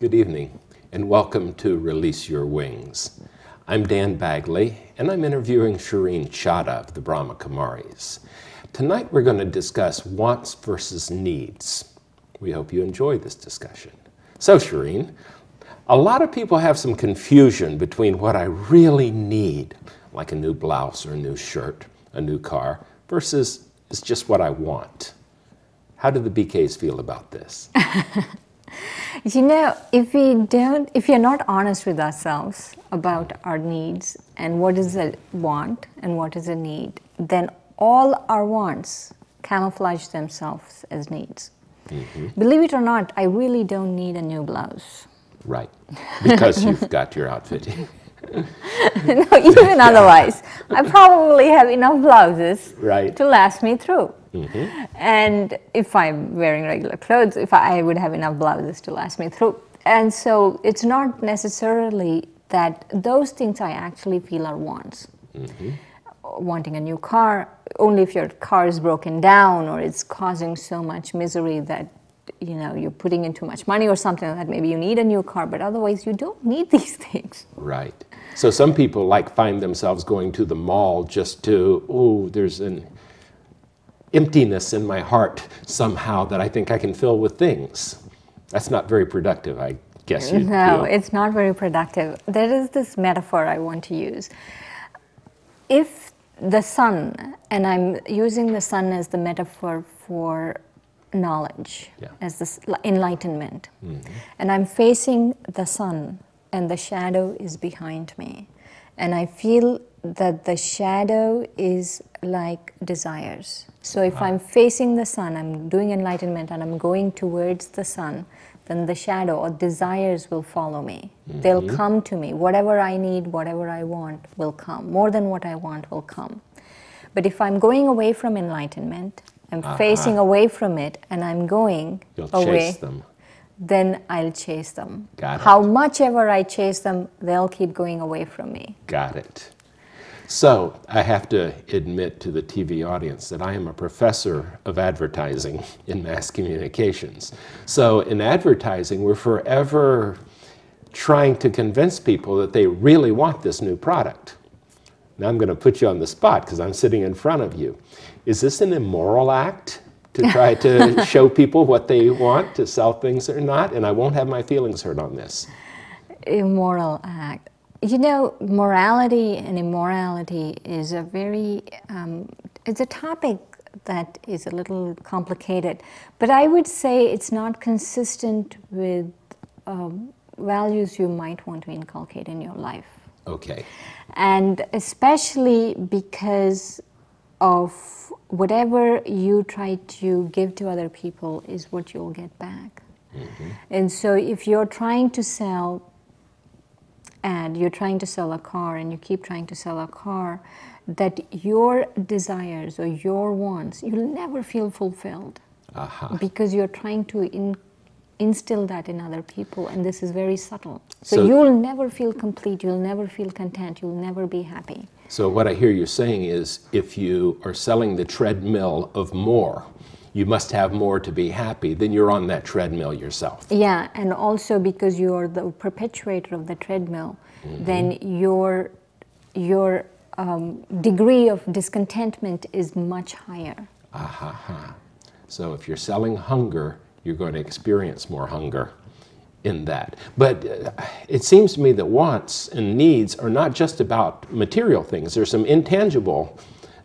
Good evening, and welcome to Release Your Wings. I'm Dan Bagley, and I'm interviewing Shireen Chada of the Brahma Kumaris. Tonight we're going to discuss wants versus needs. We hope you enjoy this discussion. So Shireen, a lot of people have some confusion between what I really need, like a new blouse or a new shirt, a new car, versus it's just what I want. How do the BKs feel about this? You know, if you're not honest with ourselves about our needs and what is a want and what is a need, then all our wants camouflage themselves as needs. Mm-hmm. Believe it or not, I really don't need a new blouse. Right, because you've got your outfit. No, even otherwise, I probably have enough blouses to last me through. Mm-hmm. And if I'm wearing regular clothes, I would have enough blouses to last me through. And so it's not necessarily that those things I actually feel are wants. Mm-hmm. Wanting a new car, only if your car is broken down or it's causing so much misery that you're putting in too much money or something like that, maybe you need a new car, but otherwise you don't need these things. Right. So some people find themselves going to the mall just to, there's an emptiness in my heart somehow that I think I can fill with things. That's not very productive, I guess you'd No, feel. It's not very productive. There is this metaphor I want to use. If the sun, and I'm using the sun as the metaphor for knowledge, as this enlightenment, and I'm facing the sun and the shadow is behind me, and I feel that the shadow is like desires. So if I'm facing the sun, I'm doing enlightenment and I'm going towards the sun, then the shadow or desires will follow me. Mm-hmm. They'll come to me. Whatever I need, whatever I want will come. More than what I want will come. But if I'm going away from enlightenment, I'm facing away from it and I'm going away, then I'll chase them. Got it. How much ever I chase them, they'll keep going away from me. Got it. So I have to admit to the TV audience that I am a professor of advertising in mass communications. So in advertising, we're forever trying to convince people that they really want this new product. Now I'm going to put you on the spot because I'm sitting in front of you. Is this an immoral act to try to show people what they want, to sell things or not? And I won't have my feelings hurt on this. Immoral act. You know, morality and immorality is a very, it's a topic that is a little complicated, but I would say it's not consistent with values you might want to inculcate in your life. Okay. And especially because of whatever you try to give to other people is what you'll get back. Mm-hmm. And so if you're trying to sell you're trying to sell a car and you keep trying to sell a car, that your desires or your wants, you'll never feel fulfilled because you're trying to instill that in other people, and this is very subtle. So you'll never feel complete, you'll never feel content, you'll never be happy. So what I hear you saying is if you are selling the treadmill of more, you must have more to be happy, then you're on that treadmill yourself. Yeah, and also because you're the perpetuator of the treadmill, then your degree of discontentment is much higher. So if you're selling hunger, you're going to experience more hunger in that. But it seems to me that wants and needs are not just about material things. There's some intangible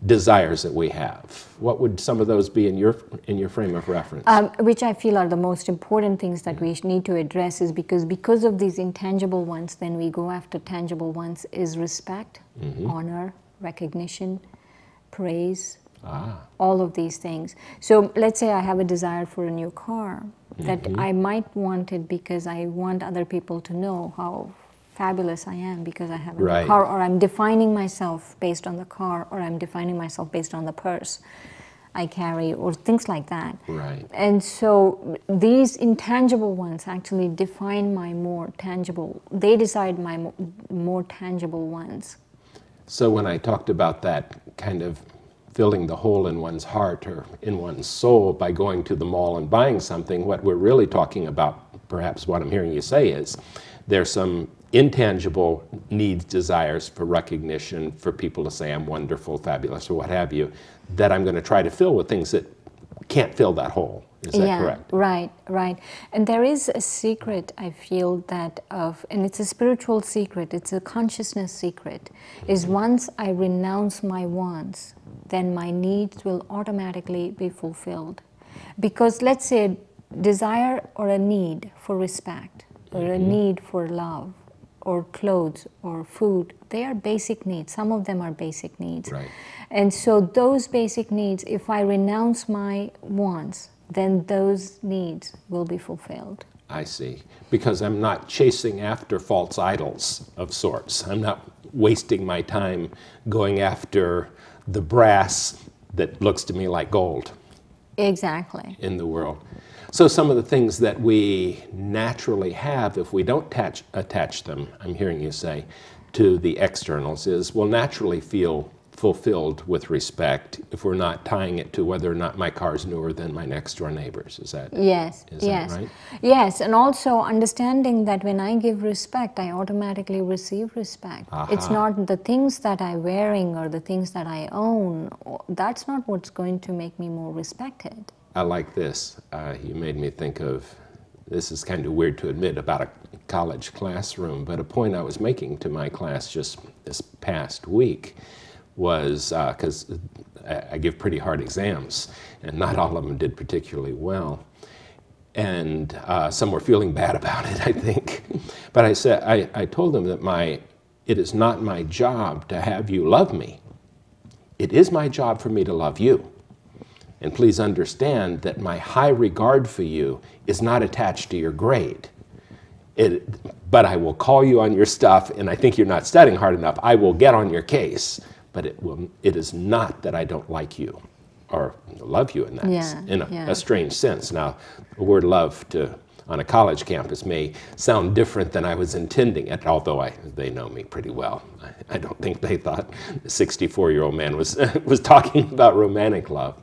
desires that we have. What would some of those be in your frame of reference? Which I feel are the most important things that we need to address is because of these intangible ones, then we go after tangible ones, is respect, honor, recognition, praise, all of these things. So let's say I have a desire for a new car, that I might want it because I want other people to know how fabulous I am because I have a new car, or I'm defining myself based on the car, or I'm defining myself based on the purse I carry, or things like that. Right. And so these intangible ones actually define my more tangible, they decide my more tangible ones. So when I talked about that kind of filling the hole in one's heart or in one's soul by going to the mall and buying something, what we're really talking about perhaps what I'm hearing you say is there's some intangible needs, desires for recognition, for people to say I'm wonderful, fabulous, or what have you, that I'm going to try to fill with things that can't fill that hole. Is that correct? Right, right. And there is a secret, I feel, that and it's a spiritual secret, it's a consciousness secret, is once I renounce my wants, then my needs will automatically be fulfilled. Because let's say a desire or a need for respect, or a need for love, or clothes, or food, they are basic needs. Some of them are basic needs. Right. And so those basic needs, if I renounce my wants, then those needs will be fulfilled. I see. Because I'm not chasing after false idols of sorts. I'm not wasting my time going after the brass that looks to me like gold. Exactly. In the world. So some of the things that we naturally have, if we don't attach them, I'm hearing you say, to the externals, is we'll naturally feel fulfilled with respect if we're not tying it to whether or not my car's newer than my next door neighbor's. Is that yes? Is Yes. that right? Yes, and also understanding that when I give respect, I automatically receive respect. It's not the things that I'm wearing or the things that I own. That's not what's going to make me more respected. I like this. You made me think of, this is kind of weird to admit about a college classroom, but a point I was making to my class just this past week was, because I give pretty hard exams, and not all of them did particularly well. And some were feeling bad about it, I think. But I said, I told them that it is not my job to have you love me. It is my job for me to love you. And please understand that my high regard for you is not attached to your grade. But I will call you on your stuff, and I think you're not studying hard enough. I will get on your case, but it is not that I don't like you or love you in that, in a strange sense. Now, the word love on a college campus may sound different than I was intending it, although they know me pretty well. I don't think they thought the 64-year-old man was talking about romantic love.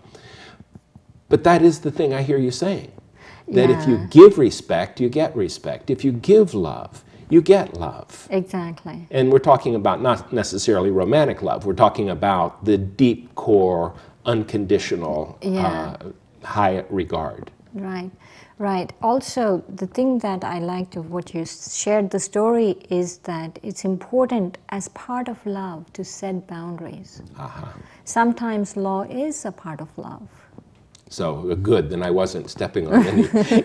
But that is the thing I hear you saying, that if you give respect, you get respect. If you give love, you get love. Exactly. And we're talking about not necessarily romantic love. We're talking about the deep core, unconditional, high regard. Right, right. Also, the thing that I liked of what you shared the story is that it's important as part of love to set boundaries. Sometimes law is a part of love. So good, then I wasn't stepping on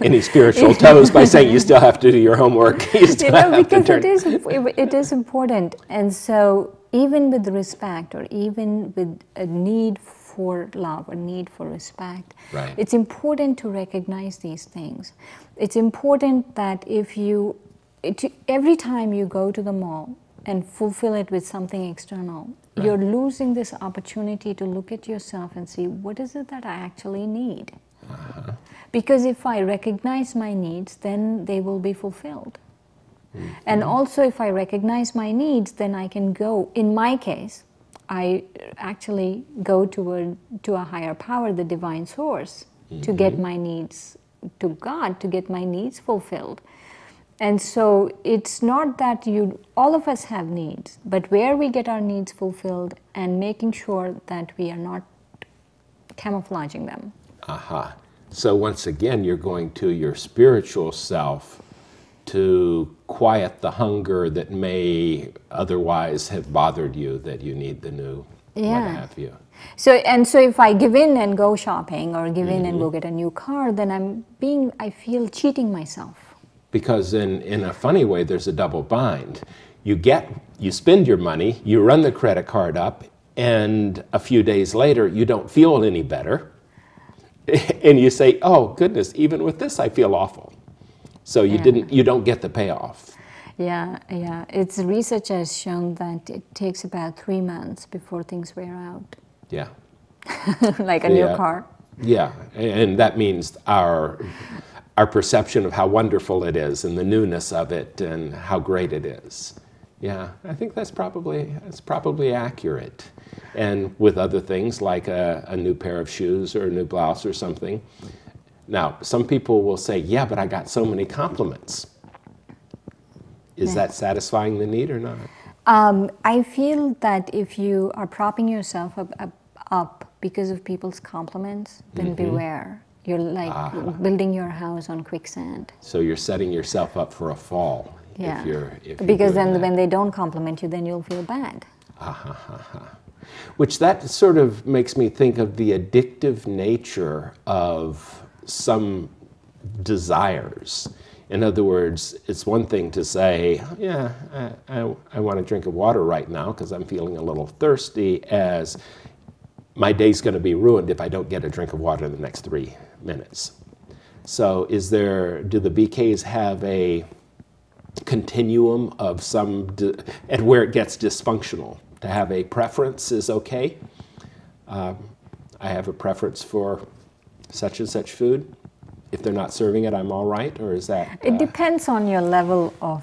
any spiritual toes by saying you still have to do your homework. Because it is important. And so even with respect, or even with a need for love, a need for respect, it's important to recognize these things. It's important that every time you go to the mall and fulfill it with something external, you're losing this opportunity to look at yourself and see, what is it that I actually need? Because if I recognize my needs, then they will be fulfilled. And also, if I recognize my needs, then I can go, in my case, I actually go to a higher power, the divine source, to get my needs, to God, to get my needs fulfilled. And so it's not that all of us have needs, but where we get our needs fulfilled and making sure that we are not camouflaging them. So once again, you're going to your spiritual self to quiet the hunger that may otherwise have bothered you, that you need the new what have you. So if I give in and go shopping, or give in and go get a new car, then I feel cheating myself. Because in a funny way, there's a double bind. You spend your money, you run the credit card up, and a few days later, you don't feel any better. And you say, oh goodness, even with this, I feel awful. So you don't get the payoff. Yeah. It's research has shown that it takes about 3 months before things wear out. Yeah. Like a new car. Yeah, and that means our perception of how wonderful it is and the newness of it and how great it is. Yeah, I think that's probably accurate. And with other things like a new pair of shoes or a new blouse or something, Now, some people will say, yeah, but I got so many compliments. Is that satisfying the need or not? I feel that if you are propping yourself up because of people's compliments, then beware. You're like building your house on quicksand. So you're setting yourself up for a fall. Yeah. If you're because doing then that. when they don't compliment you, then you'll feel bad. Which that sort of makes me think of the addictive nature of some desires. In other words, it's one thing to say, yeah, I want a drink of water right now because I'm feeling a little thirsty, as my day's going to be ruined if I don't get a drink of water in the next 3 minutes. So do the BKs have a continuum of and where it gets dysfunctional? To have a preference is okay. I have a preference for such and such food. If they're not serving it, I'm all right, or is that? It depends on your level of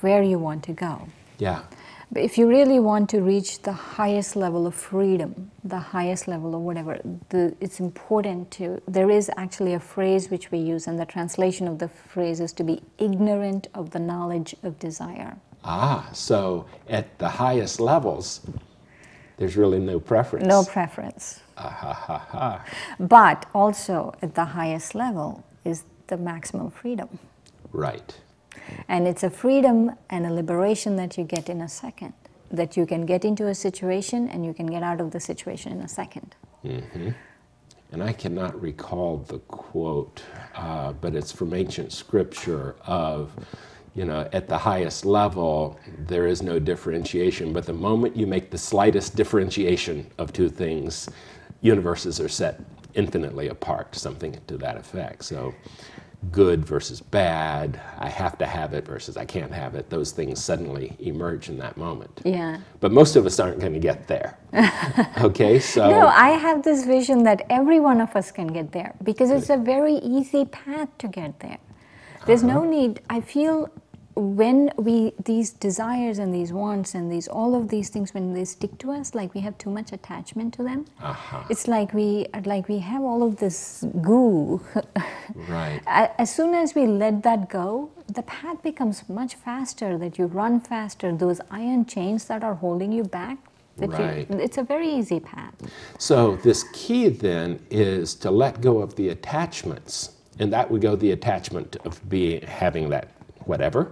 where you want to go. Yeah. But if you really want to reach the highest level of freedom, the highest level of whatever, it's important to, there is actually a phrase which we use, and the translation of the phrase is to be ignorant of the knowledge of desire. So at the highest levels, there's really no preference. No preference. But also at the highest level is the maximum freedom. Right. And it's a freedom and a liberation that you get in a second. That you can get into a situation and you can get out of the situation in a second. And I cannot recall the quote, but it's from ancient scripture of, at the highest level, there is no differentiation. But the moment you make the slightest differentiation of two things, universes are set infinitely apart, something to that effect. So good versus bad, I have to have it versus I can't have it, those things suddenly emerge in that moment. Yeah. But most of us aren't going to get there. Okay, so... No, I have this vision that every one of us can get there because it's a very easy path to get there. There's no need, I feel, when these desires and these wants and all of these things, when they stick to us, like we have too much attachment to them. It's like we have all of this goo. Right. As soon as we let that go, the path becomes much faster, that you run faster. Those iron chains that are holding you back, it's a very easy path. So this key then is to let go of the attachments. And that would go the attachment of having that whatever,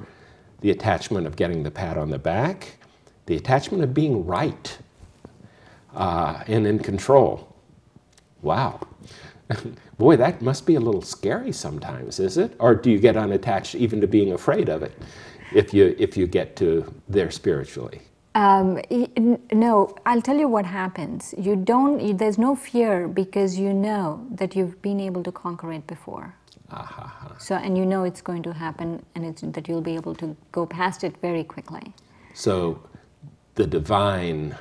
the attachment of getting the pat on the back, the attachment of being right and in control. Wow. Boy, that must be a little scary sometimes, is it? Or do you get unattached even to being afraid of it if you get to there spiritually? No, I'll tell you what happens. There's no fear because you know that you've been able to conquer it before. So, and you know it's going to happen, and that you'll be able to go past it very quickly. So the divine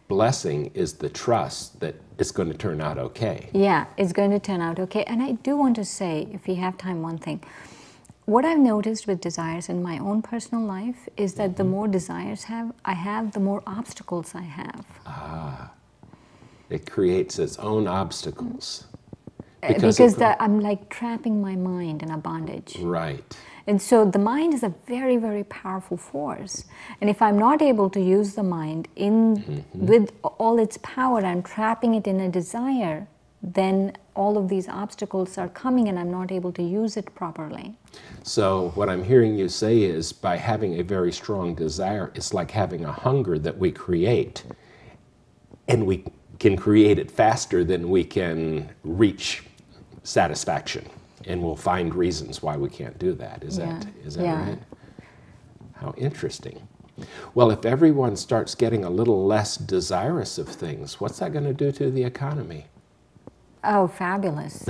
blessing is the trust that it's going to turn out okay. Yeah, it's going to turn out okay. And I do want to say, if we have time, one thing. What I've noticed with desires in my own personal life is that the more desires I have, the more obstacles I have. It creates its own obstacles. Because I'm like trapping my mind in a bondage. Right. And so the mind is a very, very powerful force. And if I'm not able to use the mind with all its power, I'm trapping it in a desire, then all of these obstacles are coming and I'm not able to use it properly. So what I'm hearing you say is by having a very strong desire, it's like having a hunger that we create. And we can create it faster than we can reach satisfaction. And we'll find reasons why we can't do that. Is that right? How interesting. Well, if everyone starts getting a little less desirous of things, what's that going to do to the economy? Oh, fabulous.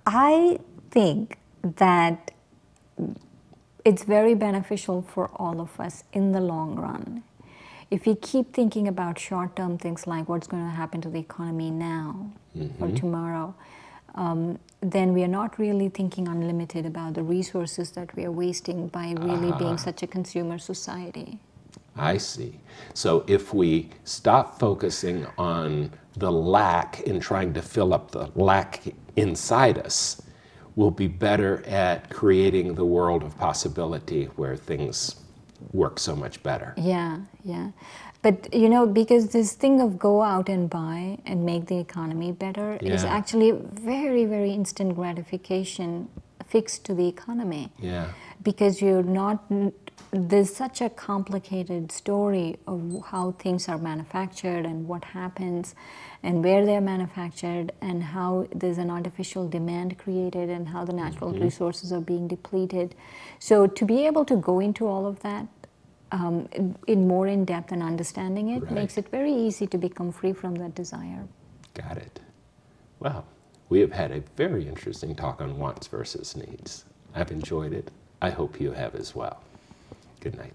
I think that it's very beneficial for all of us in the long run. If we keep thinking about short-term things like what's going to happen to the economy now or tomorrow, then we are not really thinking unlimited about the resources that we are wasting by really being such a consumer society. I see. So if we stop focusing on the lack and trying to fill up the lack inside us, we'll be better at creating the world of possibility where things work so much better. Yeah, yeah. But you know, because this thing of go out and buy and make the economy better is Yeah. actually very, very instant gratification fixed to the economy. Yeah. Because you're not, there's such a complicated story of how things are manufactured and what happens and where they're manufactured and how there's an artificial demand created and how the natural resources are being depleted. So to be able to go into all of that in more in depth and understanding it makes it very easy to become free from that desire. Got it. Well, we have had a very interesting talk on wants versus needs. I've enjoyed it. I hope you have as well. Good night.